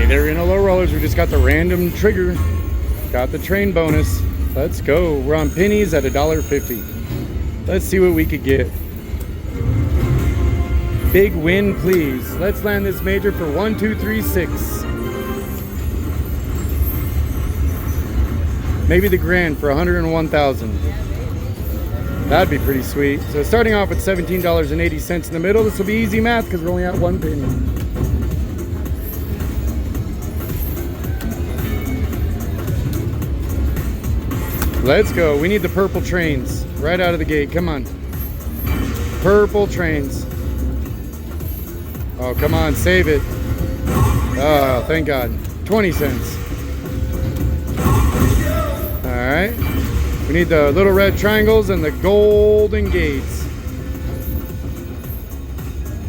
Hey there, in a low rollers. We just got the random trigger. Got the train bonus. Let's go. We're on pennies at $1.50. Let's see what we could get. Big win, please. Let's land this major for 1, 2, 3, 6. Maybe the grand for 101,000. That'd be pretty sweet. So starting off with $17.80 in the middle. This will be easy math because we're only at 1 penny. Let's go. We need the purple trains right out of the gate. Come on. Purple trains. Oh, come on. Save it. Oh, thank God. 20 cents. All right. We need the little red triangles and the golden gates.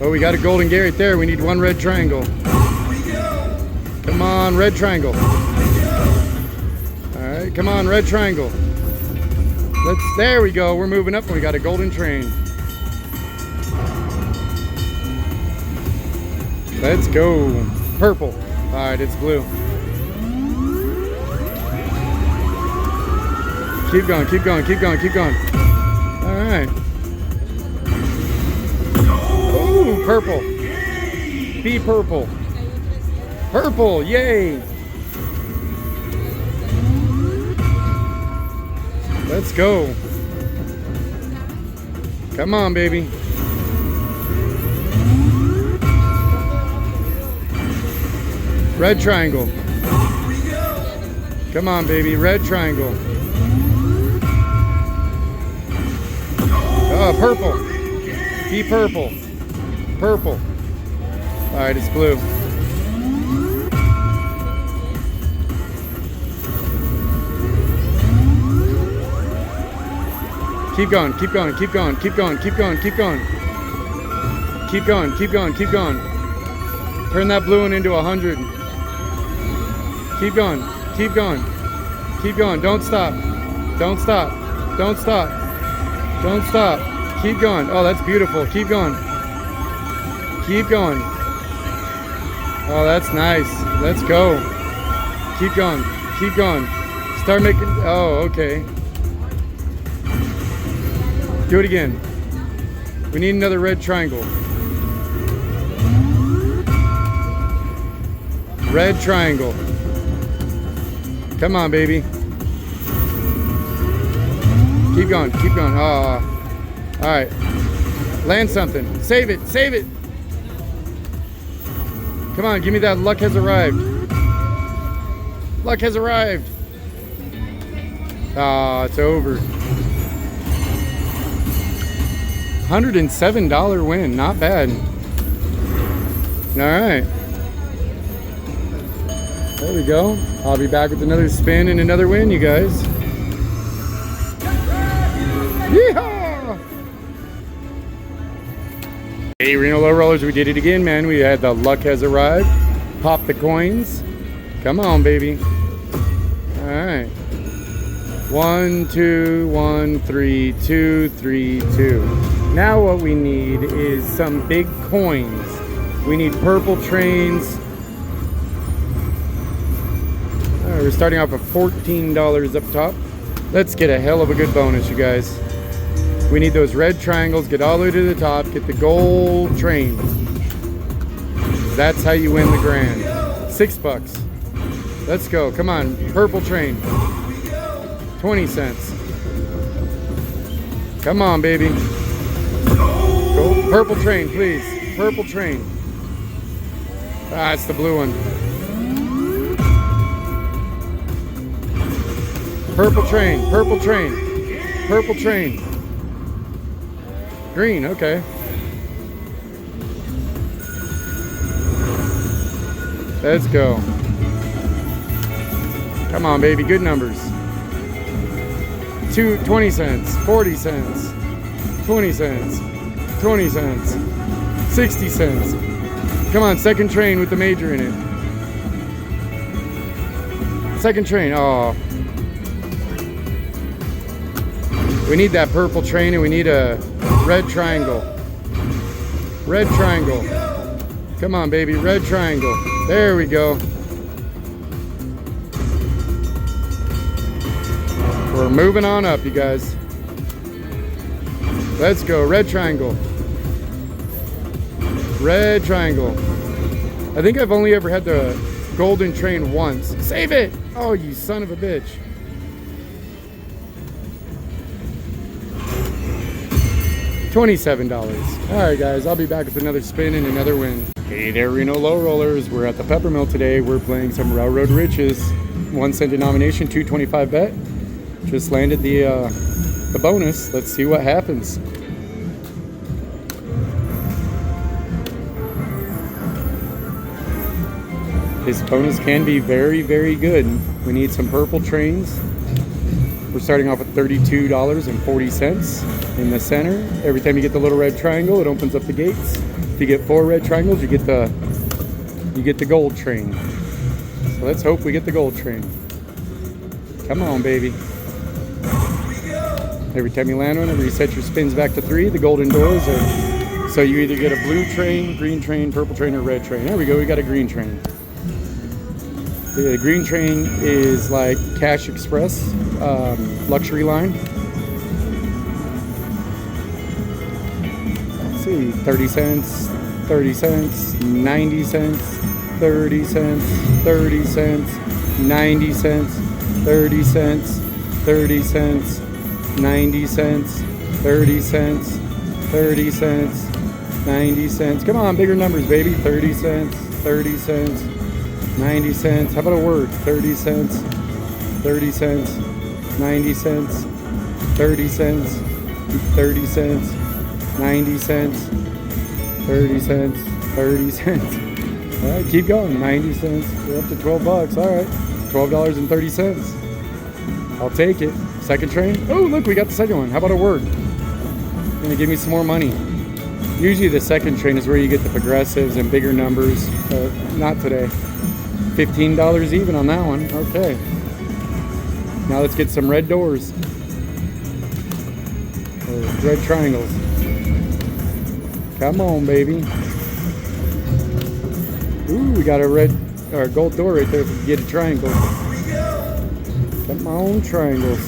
Oh, we got a golden gate right there. We need one red triangle. Come on, red triangle. All right, come on, red triangle. There we go. We're moving up and we got a golden train. Let's go. Purple. All right, it's blue. Keep going, keep going, keep going, keep going. All right. Ooh, purple. Be purple. Purple, yay. Let's go. Come on, baby. Red triangle. Come on, baby. Red triangle. Oh, purple. Be purple. Purple. All right, it's blue. Keep going, keep going, keep going, keep going, keep going, keep going. Keep going, keep going, keep going. Turn that blue one into 100. Keep going, keep going, keep going. Don't stop, don't stop, don't stop, don't stop. Keep going. Oh, that's beautiful. Keep going. Keep going. Oh, that's nice. Let's go. Keep going, keep going. Start making, oh, okay. Do it again. We need another red triangle. Red triangle. Come on, baby. Keep going, keep going. Oh, all right. Land something. Save it, save it. Come on, give me that. Luck has arrived. Luck has arrived. Ah, it's over. $107 win, not bad. All right. There we go. I'll be back with another spin and another win, you guys. Yeehaw! Hey, Reno Low Rollers, we did it again, man. We had the luck has arrived. Pop the coins. Come on, baby. All right. 1, 2, 1, 3, 2, 3, 2. Now what we need is some big coins. We need purple trains. All right, we're starting off at $14 up top. Let's get a hell of a good bonus, you guys. We need those red triangles, get all the way to the top, get the gold train. That's how you win the grand. $6. Let's go, come on, purple train. 20 cents. Come on, baby. Go, purple train, please. Purple train. Ah, it's the blue one. Purple train, purple train, purple train. Green, okay. Let's go. Come on, baby, good numbers. 20 cents, 40 cents, 20 cents, 20 cents, 60 cents. Come on, second train with the major in it. Second train, oh. We need that purple train and we need a red triangle. Red triangle. Come on, baby, red triangle. There we go. We're moving on up, you guys. Let's go. Red triangle. Red triangle. I think I've only ever had the golden train once. Save it! Oh, you son of a bitch. $27. All right, guys, I'll be back with another spin and another win. Hey there, Reno Low Rollers. We're at the Pepper Mill today. We're playing some Railroad Riches. 1 cent denomination, 225 bet. Just landed the bonus. Let's see what happens. This bonus can be very, very good. We need some purple trains. We're starting off with $32.40 in the center. Every time you get the little red triangle, it opens up the gates. If you get 4 red triangles, you get the gold train. So let's hope we get the gold train. Come on, baby. Every time you land one, it resets your spins back to 3. The golden doors are, so you either get a blue train, green train, purple train, or red train. There we go, we got a green train. The green train is like Cash Express, luxury line. Let's see, 30 cents, 30 cents, 90 cents, 30 cents, 30 cents, 90 cents, 30 cents, 30 cents, 90 cents, 30 cents, 30 cents, 90 cents. Come on, bigger numbers, baby. 30 cents, 30 cents, 90 cents. How about a word? 30 cents, 30 cents, 90 cents, 30 cents, 30 cents, 90 cents, 30 cents, 30 cents. All right, keep going. 90 cents. We're up to 12 bucks. All right, $12.30. I'll take it. Second train. Oh, look, we got the second one. How about a word? Gonna give me some more money. Usually the second train is where you get the progressives and bigger numbers, but not today. $15 even on that one. Okay. Now let's get some red doors. Or red triangles. Come on, baby. Ooh, we got a red or gold door right there if we get a triangle. Come on, triangles.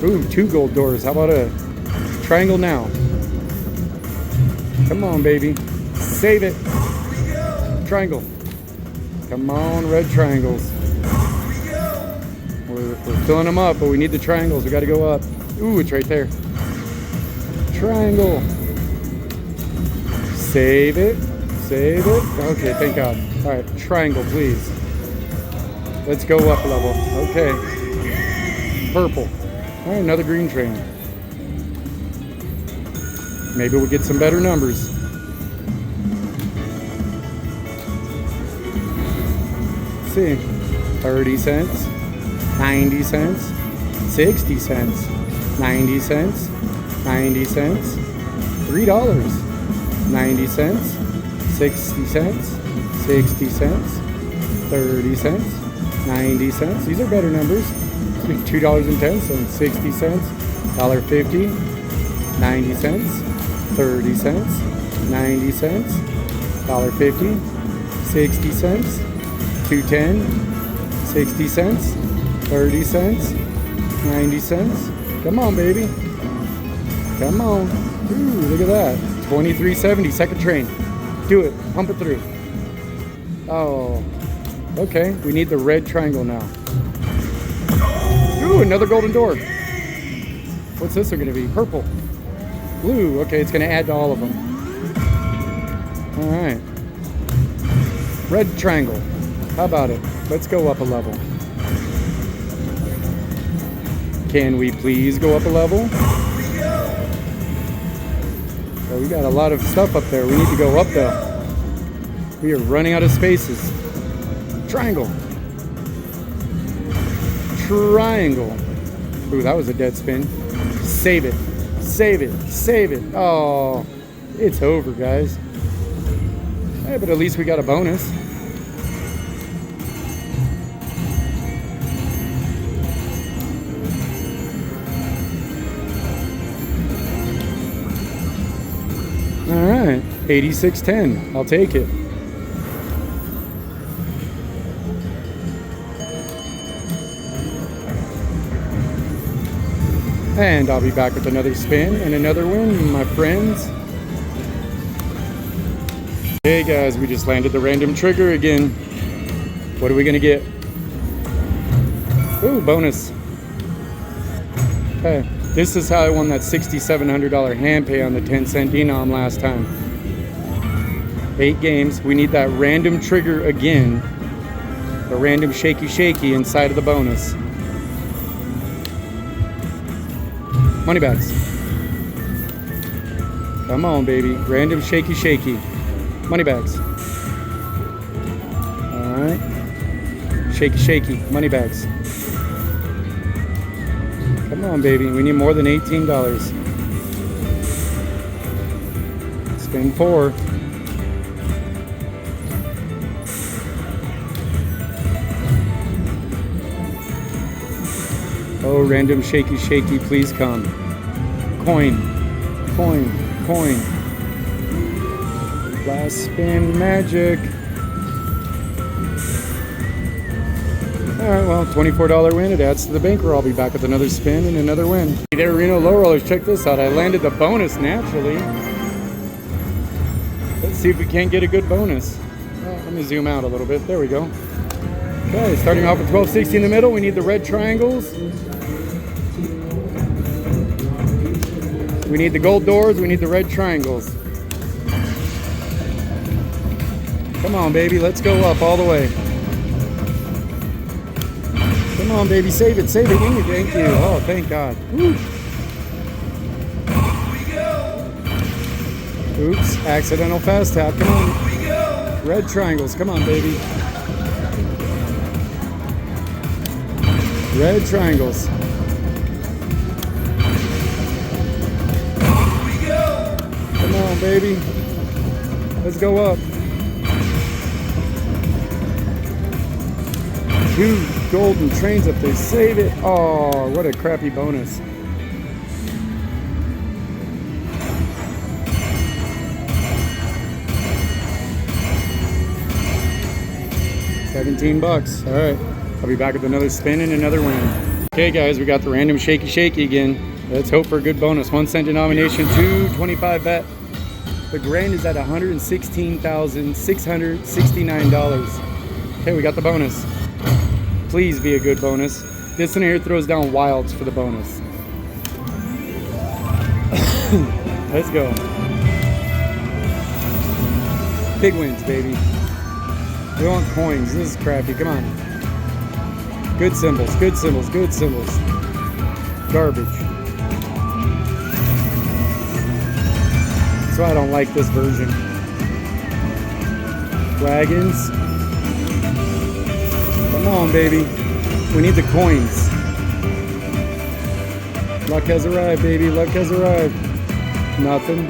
Ooh, 2 gold doors. How about a triangle now? Come on, baby. Save it. Triangle. Come on, red triangles. We're filling them up, but we need the triangles. We got to go up. Ooh, it's right there. Triangle. Save it. Save it. Okay, thank God. All right, triangle, please. Let's go up a level. Okay. Purple. All right, another green train. Maybe we'll get some better numbers. Let's see. 30 cents, 90 cents, 60 cents, 90 cents, 90 cents, $3, 90 cents, 60 cents, 60 cents, 30 cents, 90 cents. These are better numbers. $2.10, 60 cents, $1.50, 90 cents, 30 cents, 90 cents, $1.50, 60 cents, $2.10, 60 cents, 30 cents, 90 cents. Come on, baby. Come on. Ooh, look at that. $23.70, second train. Do it. Pump it through. Oh, okay. We need the red triangle now. Ooh, another golden door. What's this one going to be? Purple. Blue. Okay, it's going to add to all of them. All right. Red triangle. How about it? Let's go up a level. Can we please go up a level? Oh, we got a lot of stuff up there. We need to go up though. We are running out of spaces. Triangle. Triangle. Ooh, that was a dead spin. Save it. Save it. Save it. Oh, it's over, guys. Hey, but at least we got a bonus. All right, 86.10. I'll take it. And I'll be back with another spin and another win, my friends. Hey guys, we just landed the random trigger again. What are we gonna get? Ooh, bonus. Okay, this is how I won that $6,700 hand pay on the 10-cent denom last time. 8 games. We need that random trigger again. The random shaky inside of the bonus. Money bags. Come on, baby. Random shaky. Money bags. Alright. Shaky. Money bags. Come on, baby. We need more than $18. Spin 4. Oh, random shaky, please come. Coin. Last spin, magic. Alright, well, $24 win. It adds to the bankroll. I'll be back with another spin and another win. Hey there, Reno Low Rollers. Check this out. I landed the bonus naturally. Let's see if we can't get a good bonus. Let me zoom out a little bit. There we go. Okay, starting off with 1260 in the middle. We need the red triangles. We need the gold doors. We need the red triangles. Come on, baby. Let's go up all the way. Come on, baby. Save it. Thank you. Oh, thank God. Woo. Oops. Accidental fast tap. Come on. Red triangles. Come on, baby. Red triangles. Come on, baby. Let's go up. 2 golden trains up there. Save it. Oh, what a crappy bonus. $17. All right. I'll be back with another spin and another win. Okay, guys, we got the random shaky again. Let's hope for a good bonus. 1 cent denomination, $2.25 bet. The grand is at $116,669. Okay, we got the bonus. Please be a good bonus. This one here throws down wilds for the bonus. Let's go. Big wins, baby. We want coins. This is crappy. Come on. Good symbols. Garbage. That's why I don't like this version. Wagons. Come on, baby. We need the coins. Luck has arrived, baby. Luck has arrived. Nothing.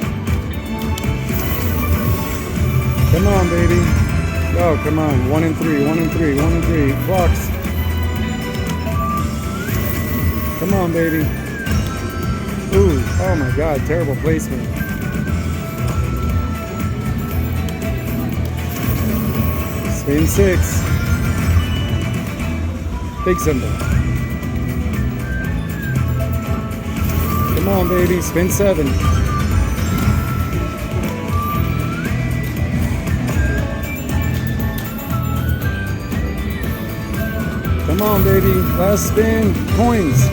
Come on, baby. Oh, come on. 1 and 3. Clocks. Come on, baby. Ooh. Oh, my God. Terrible placement. Spin 6. Big symbol. Come on, baby. Spin 7. Come on, baby. Last spin. Coins.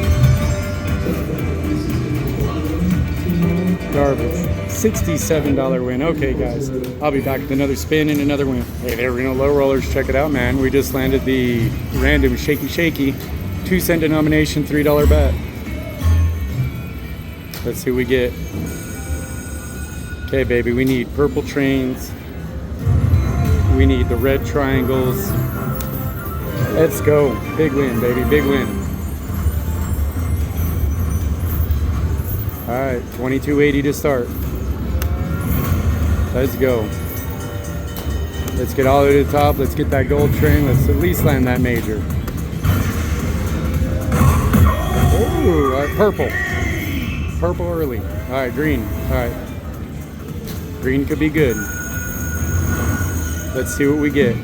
Garbage. $67 win. Okay, guys. I'll be back with another spin and another win. Hey there, Reno Low Rollers. Check it out, man. We just landed the random shaky. 2 cent denomination, $3 bet. Let's see what we get. Okay, baby. We need purple trains. We need the red triangles. Let's go. Big win, baby. Big win. All right, $22.80 to start. Let's go. Let's get all the way to the top. Let's get that gold train. Let's at least land that major. Ooh, all right, purple. Purple early. All right, green. All right. Green could be good. Let's see what we get.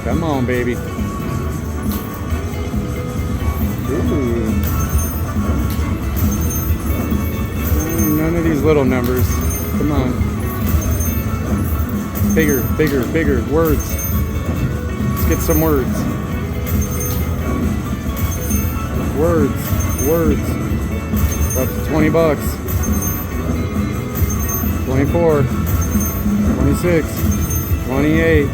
Come on, baby. Ooh. None of these little numbers. Come on. Bigger, bigger, bigger. Words. Let's get some words. Words. Words. We're up to 20 bucks. 24. 26. 28.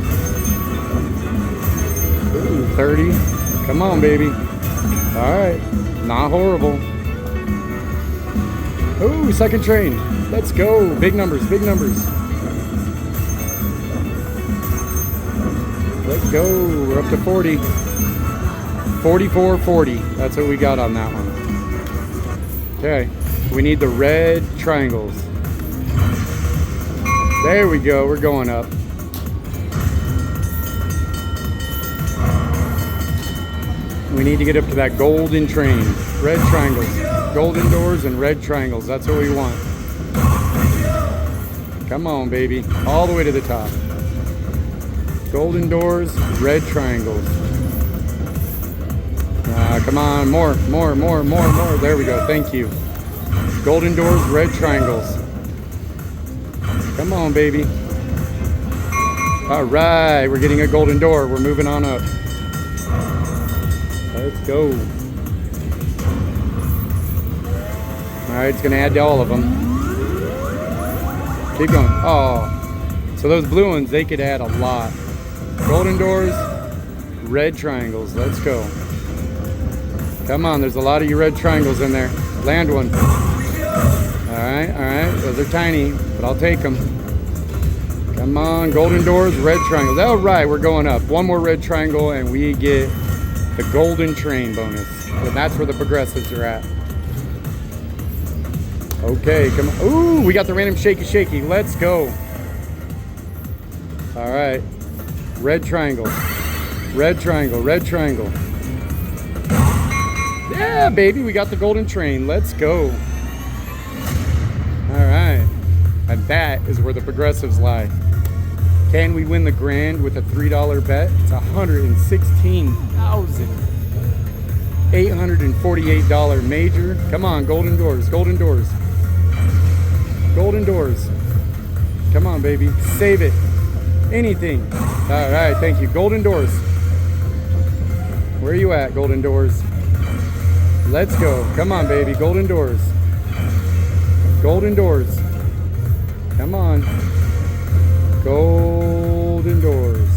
Ooh, 30. Come on, baby. Alright. Not horrible. Ooh, second train. Let's go. Big numbers, big numbers. Let's go. We're up to 40. 44.40. That's what we got on that one. Okay. We need the red triangles. There we go. We're going up. We need to get up to that golden train. Red triangles. Golden doors and red triangles. That's what we want. Come on, baby. All the way to the top. Golden doors, red triangles. Come on. More. There we go. Thank you. Golden doors, red triangles. Come on, baby. All right. We're getting a golden door. We're moving on up. Let's go. Alright, it's going to add to all of them. Keep going. Oh, so those blue ones, they could add a lot. Golden doors, red triangles. Let's go. Come on, there's a lot of you red triangles in there. Land one. Alright. Those are tiny, but I'll take them. Come on, golden doors, red triangles. Alright, we're going up. One more red triangle and we get the golden train bonus. So that's where the progressives are at. Okay, come on. Ooh, we got the random shaky. Let's go. All right. Red triangle. Red triangle. Red triangle. Yeah, baby, we got the golden train. Let's go. All right. And that is where the progressives lie. Can we win the grand with a $3 bet? It's $116,848 major. Come on, golden doors, golden doors. Golden doors. Come on, baby. Save it. Anything. All right, thank you. Golden doors. Where are you at, golden doors? Let's go. Come on, baby. Golden doors. Golden doors. Come on. Golden doors.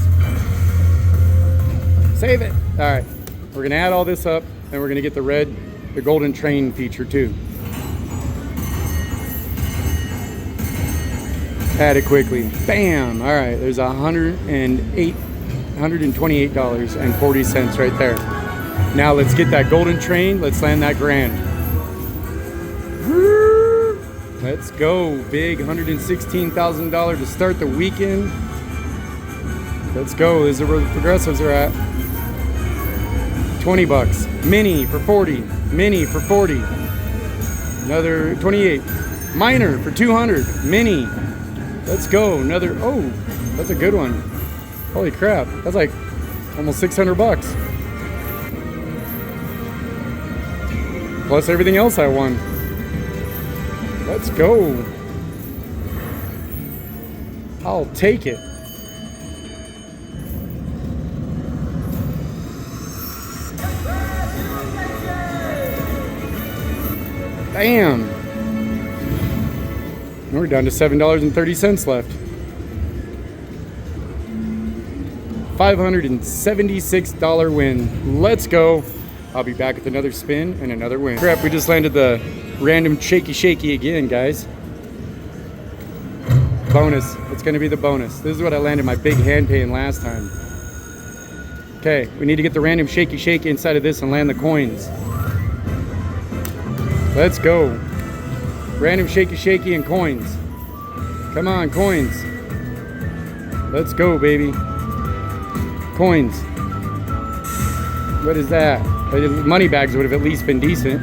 Save it. All right. We're going to add all this up and we're going to get the golden train feature too. Add it quickly. Bam. All right. There's $128.40 right there. Now let's get that golden train. Let's land that grand. Let's go. Big $116,000 to start the weekend. Let's go. This is where the progressives are at. 20 bucks. Mini for 40. Mini for 40. Another 28. Minor for 200. Mini. Let's go. Another. Oh, that's a good one. Holy crap. That's like almost 600 bucks. Plus everything else I won. Let's go. I'll take it. Bam. We're down to $7.30 left. $576 win. Let's go. I'll be back with another spin and another win. Crap, we just landed the random shaky again, guys. Bonus. It's going to be the bonus. This is what I landed my big Handpay in last time. Okay, we need to get the random shaky inside of this and land the coins. Let's go. Random shaky and coins. Come on, coins. Let's go, baby. Coins. What is that? Money bags would have at least been decent.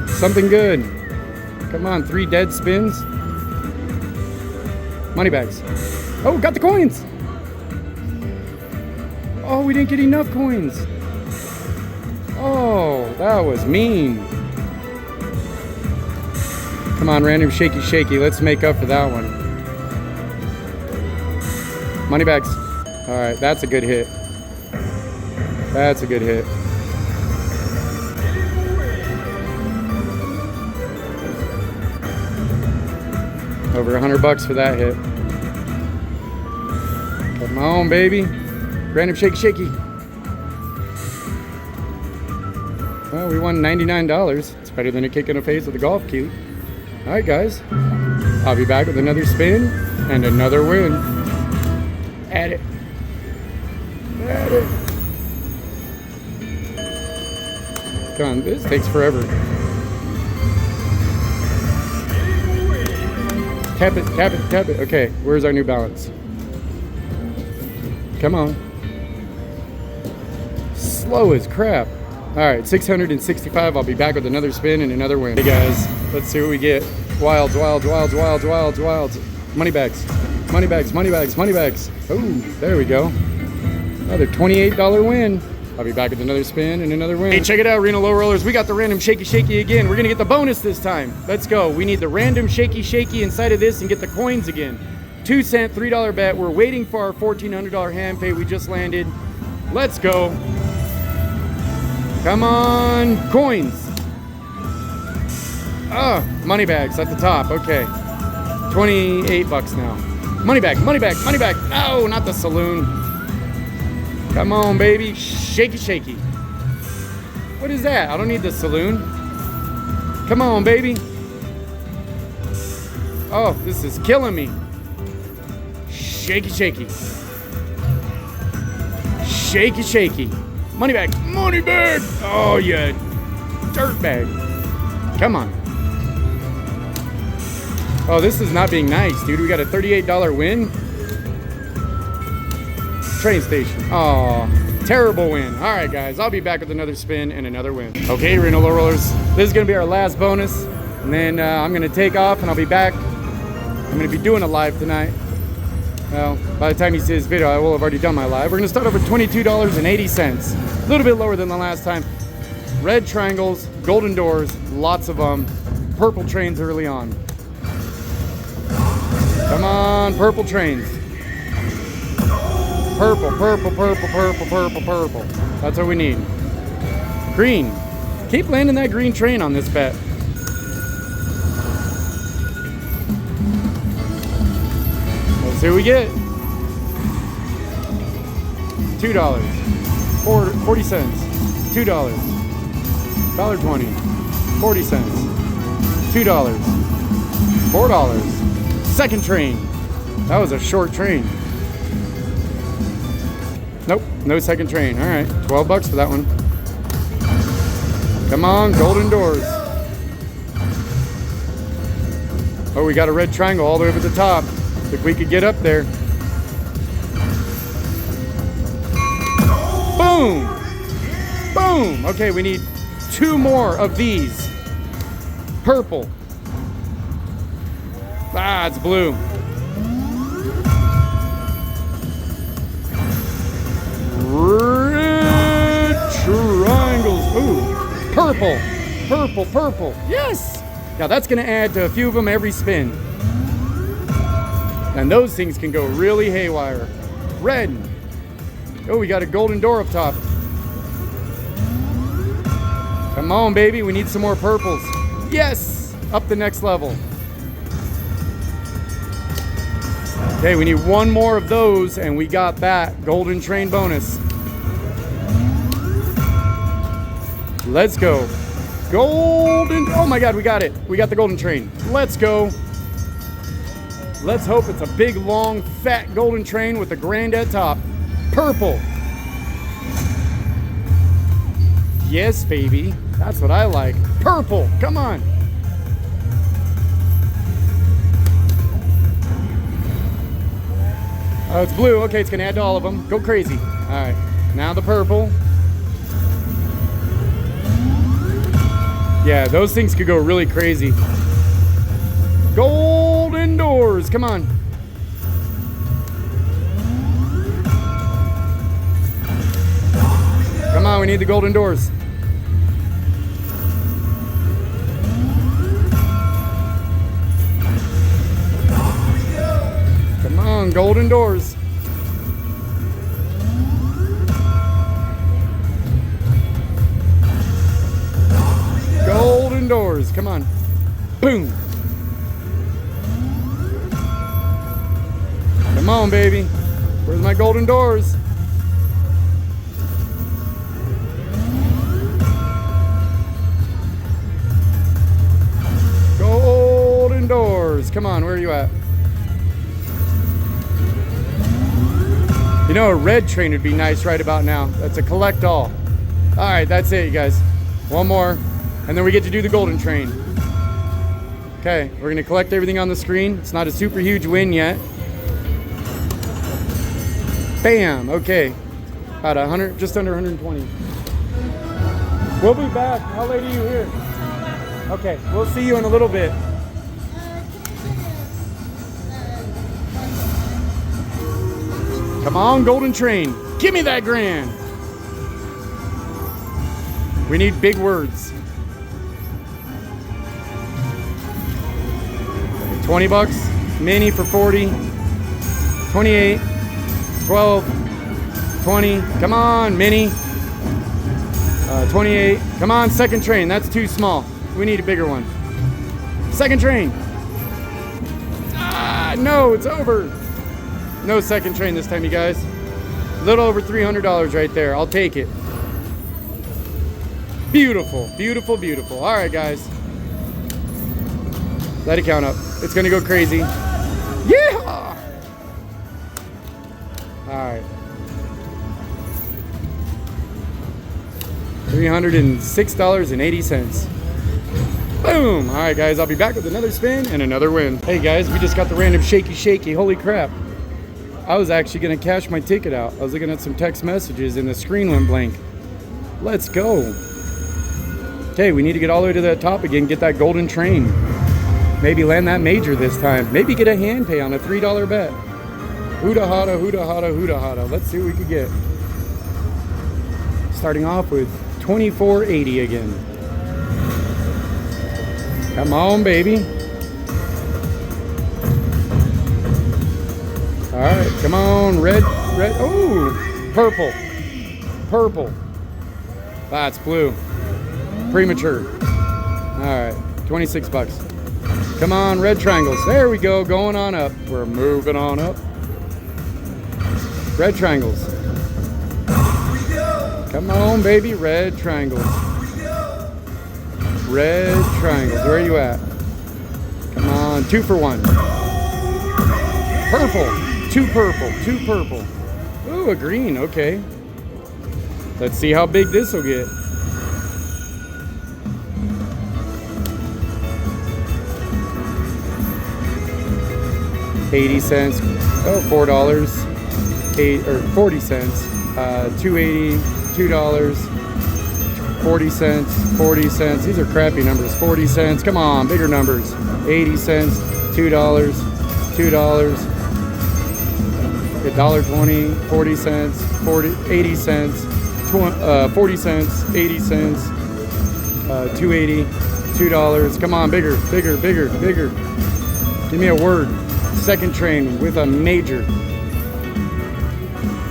Something good. Come on, 3 dead spins. Money bags. Oh, got the coins. Oh, we didn't get enough coins. Oh, that was mean. Come on, random shaky. Let's make up for that one. Money bags. All right, that's a good hit. That's a good hit. Over $100 for that hit. Come on, baby. Random shaky. Well, we won $99. It's better than a kick in the face with a golf cue. All right, guys. I'll be back with another spin and another win. At it. At it. Come on, this takes forever. Tap it. Okay, where's our new balance? Come on. Slow as crap. All right, 665. I'll be back with another spin and another win. Hey guys, let's see what we get. Wilds. Money bags. Oh, there we go. Another $28 win. I'll be back with another spin and another win. Hey, check it out, Reno Low Rollers. We got the random shaky again. We're gonna get the bonus this time. Let's go. We need the random shaky inside of this and get the coins again. 2 cent, $3 bet. We're waiting for our $1,400 hand pay. We just landed. Let's go. Come on, coins. Money bags at the top. Okay, $28 now. Money bag. No, not the saloon. Come on, baby. Shaky. What is that? I don't need the saloon. Come on, baby. Oh, this is killing me. Shaky. Money bag. Oh, yeah. Dirt bag. Come on. Oh, this is not being nice, dude. We got a $38 win. Train station. Oh, terrible win. All right, guys. I'll be back with another spin and another win. Okay, Reno Low Rollers. This is going to be our last bonus. And then I'm going to take off and I'll be back. I'm going to be doing a live tonight. Well, by the time you see this video, I will have already done my live. We're going to start off with $22.80. A little bit lower than the last time. Red triangles, golden doors, lots of them. Purple trains early on. Come on, purple trains. Purple. That's what we need. Green. Keep landing that green train on this bet. Let's see what we get. $2. 40 cents. $2. $1.20. 40 cents. $2. $4. Second train. That was a short train. Nope, no second train. All right, $12 for that one. Come on, golden doors. Oh, we got a red triangle all the way over the top. If we could get up there. Boom! Boom! Okay, we need 2 more of these. Purple. Ah, it's blue. Red triangles. Ooh, purple. Yes! Now that's gonna add to a few of them every spin. And those things can go really haywire. Red. Oh, we got a golden door up top. Come on, baby, we need some more purples. Yes! Up the next level. Okay, we need 1 more of those, and we got that golden train bonus. Let's go. Golden, oh my God, we got it. We got the golden train. Let's go. Let's hope it's a big, long, fat golden train with a grand at top. Purple. Yes, baby. That's what I like. Purple, come on. Oh, it's blue. Okay, it's gonna add to all of them. Go crazy. All right, now the purple. Yeah, those things could go really crazy. Golden doors, come on. Come on, we need the golden doors. golden doors. Golden doors, come on. Boom. Come on, baby. Where's my golden doors? Golden doors. Come on, where are you at? You know, a red train would be nice right about now. That's a collect all. All right, that's it, you guys. One more, and then we get to do the golden train. Okay, we're gonna collect everything on the screen. It's not a super huge win yet. Bam, okay. About 100, just under 120. We'll be back. How late are you here? Okay, we'll see you in a little bit. Come on, golden train. Give me that grand. We need big words. 20 bucks. Mini for 40. 28. 12. 20. Come on, mini. 28. Come on, second train. That's too small. We need a bigger one. Second train. Ah, no, it's over. No second train this time, you guys. A little over $300 right there. I'll take it. Beautiful, beautiful, beautiful. All right, guys. Let it count up. It's gonna go crazy. Yeah! All right. $306.80. Boom! All right, guys, I'll be back with another spin and another win. Hey, guys, we just got the random Shakey. Holy crap. I was actually gonna cash my ticket out. I was looking at some text messages and the screen went blank. Let's go. Okay, we need to get all the way to the top again, get that golden train. Maybe land that major this time. Maybe get a hand pay on a $3 bet. Huda hada, huda hada, huda hada. Let's see what we could get. Starting off with $24.80 again. Come on, baby. All right, come on, red. Oh, purple. That's blue. Premature. All right, 26 bucks. Come on, red triangles. There we go, going on up. We're moving on up. Red triangles. Come on, baby, red triangles. Red triangles, where are you at? Come on, 2 for 1. Purple, 2 purple. Ooh, a green, okay. Let's see how big this will get. $0.80, oh, $4, 40 cents, $2.80, $2, 40 cents, 40 cents. These are crappy numbers. 40 cents. Come on, bigger numbers. 80 cents, $2, $2, $1.20, 40 cents, 80 cents, 40 cents, 80 cents, $2.80, $2. Come on, bigger. Give me a word. Second train with a major.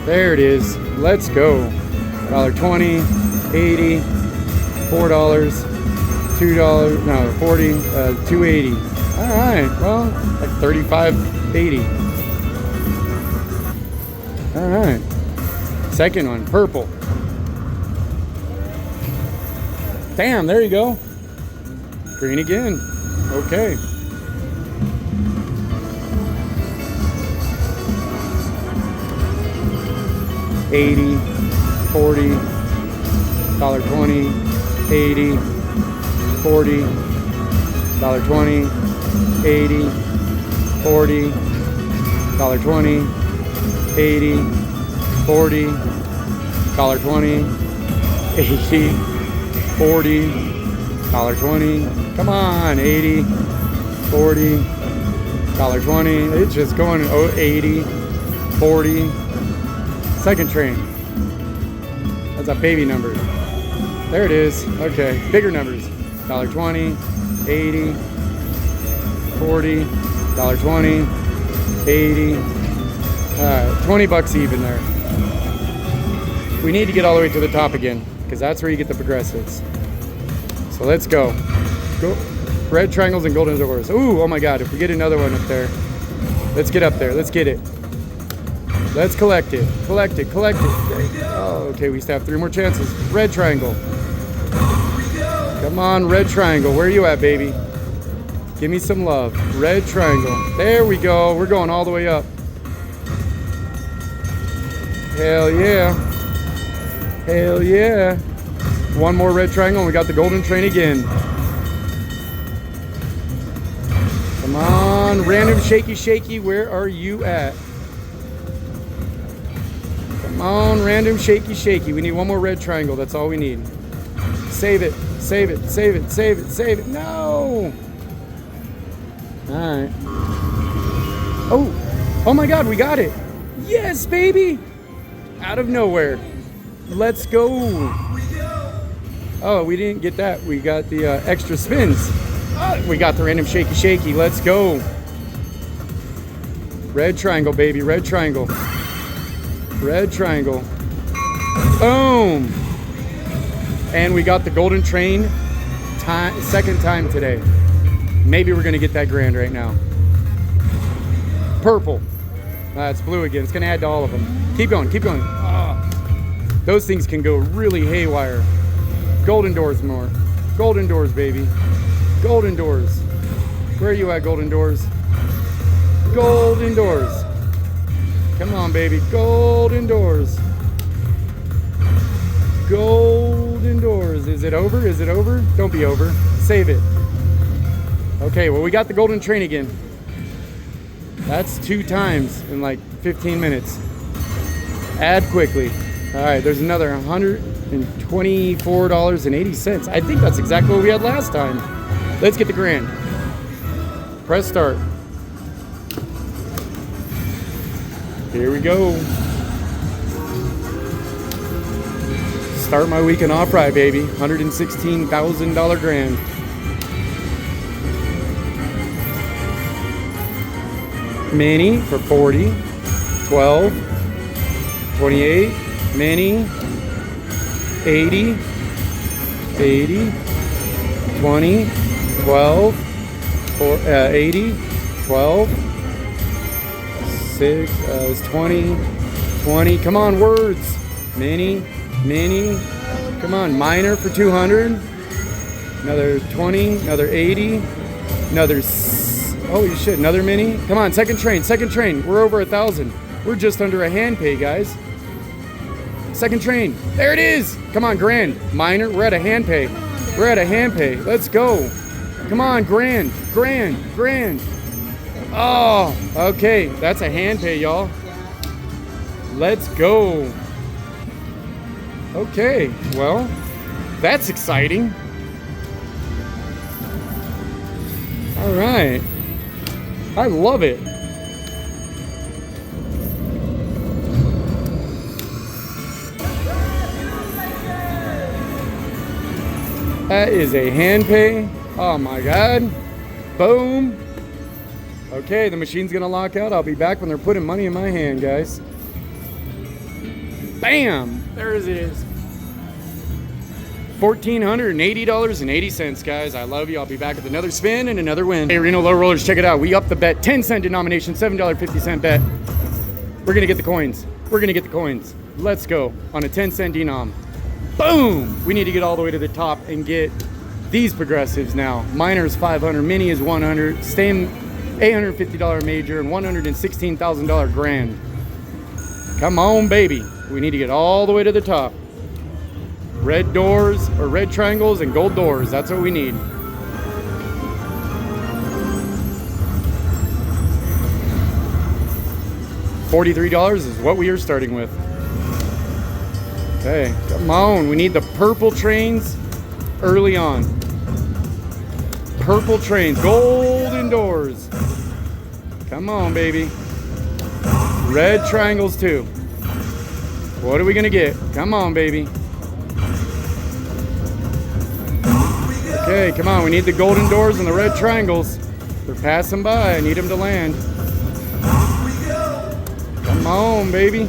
There it is. Let's go. $1.20, 80, $4, $2, no, 40, 280. All right, well, like 35.80. All right. Second one, purple. Damn, there you go. Green again. Okay. $80, $40, $1.20, 80, 40, $1.20, 80, 40, $1.20, 80, 40, $1.20, 80, 40, $1.20. Come on, 80, 40, $1.20. It's just going 80, 40. Second train. That's a baby number. There it is. Okay, bigger numbers. $1.20, 80, 40, $1.20, 80, 20 bucks even there. We need to get all the way to the top again, because that's where you get the progressives. So let's go. Go. Red triangles and golden doors. Ooh, oh my God, if we get another one up there. Let's get up there, let's get it. Let's collect it, collect it, collect it. Oh, okay, we still have 3 more chances. Red triangle. Come on, red triangle, where are you at, baby? Give me some love. Red triangle. There we go, we're going all the way up. Hell yeah. Hell yeah. One more red triangle and we got the golden train again. Come on, random shaky, where are you at? Come on, random shaky. We need one more red triangle, that's all we need. Save it, save it, save it, save it, save it. No! Alright. Oh my God, we got it. Yes, baby! Out of nowhere. Let's go. Oh, we didn't get that. We got the extra spins. We got the random shaky. Let's go. Red triangle, baby. Red triangle. Red triangle. Boom. And we got the golden train second time today. Maybe we're going to get that grand right now. Purple. It's blue again. It's going to add to all of them. Keep going, keep going. Those things can go really haywire. Golden doors more. Golden doors, baby. Golden doors. Where are you at, golden doors? Golden doors. Come on, baby. Golden doors. Golden doors. Is it over? Is it over? Don't be over. Save it. Okay, well, we got the golden train again. That's 2 times in like 15 minutes. Add quickly. All right, there's another $124.80. I think that's exactly what we had last time. Let's get the grand. Press start. Here we go. Start my weekend off right, baby. $116,000 grand. Mini for 40, 12, 28, mini, 80, 80, 20, 12, 80, 12, 6, it's 20, 20, come on, words, mini, come on, minor for 200, another 20, another 80, another, holy shit, another mini, come on, second train, we're over 1,000, we're just under a Handpay, guys. Second train. There it is. Come on, grand. Minor. We're at a Handpay. We're at a Handpay. Let's go. Come on, grand. Oh, okay. That's a Handpay, y'all. Let's go. Okay. Well, that's exciting. All right. I love it. That is a Handpay. Oh my God. Boom. Okay, the machine's gonna lock out. I'll be back when they're putting money in my hand, guys. Bam! There it is. $1,480.80, guys. I love you. I'll be back with another spin and another win. Hey, Reno Low Rollers, check it out. We upped the bet. 10-cent denomination, $7.50 bet. We're gonna get the coins. Let's go on a 10-cent denom. Boom! We need to get all the way to the top and get these progressives now. Minor is 500, mini is 100, same $850 major and $116,000 grand. Come on, baby. We need to get all the way to the top. Red doors or red triangles and gold doors. That's what we need. $43 is what we are starting with. Okay, come on. We need the purple trains early on. Purple trains, golden doors. Come on, baby. Red triangles too. What are we gonna get? Come on, baby. Okay, come on. We need the golden doors and the red triangles. They're passing by. I need them to land. Come Come on, baby.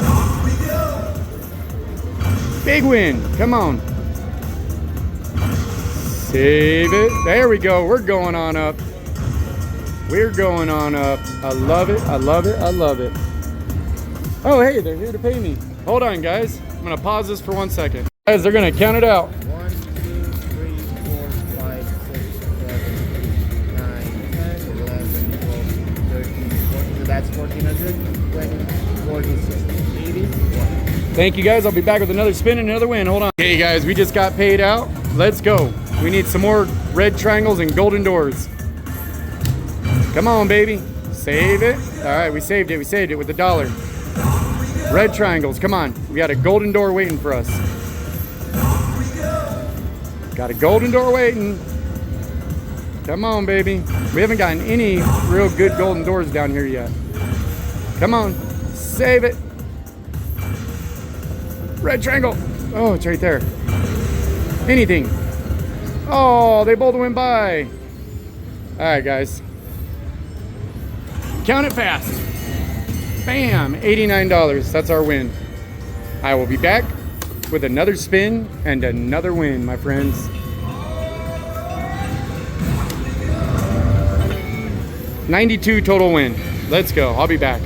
Big win. Come on. Save it. There we go. We're going on up. We're going on up. I love it. I love it. I love it. Oh, hey, they're here to pay me. Hold on, guys. I'm going to pause this for 1 second. Guys, they're going to count it out. 1, 2, 3, 4, 5, 6, 7, 8, 9, 10, 11, 12, 13, 14. So that's 1,400, 20, 40, 60, 80, 1. Thank you, guys. I'll be back with another spin and another win. Hold on. Hey, guys, we just got paid out. Let's go. We need some more red triangles and golden doors. Come on, baby. Save it. All right, we saved it. We saved it with $1. Red triangles. Come on. We got a golden door waiting for us. Got a golden door waiting. Come on, baby. We haven't gotten any real good golden doors down here yet. Come on. Save it. Red triangle. Oh, it's right there. Anything. Oh, they both went by. All right, guys. Count it fast. Bam, $89. That's our win. I will be back with another spin and another win, my friends. 92 total win. Let's go. I'll be back.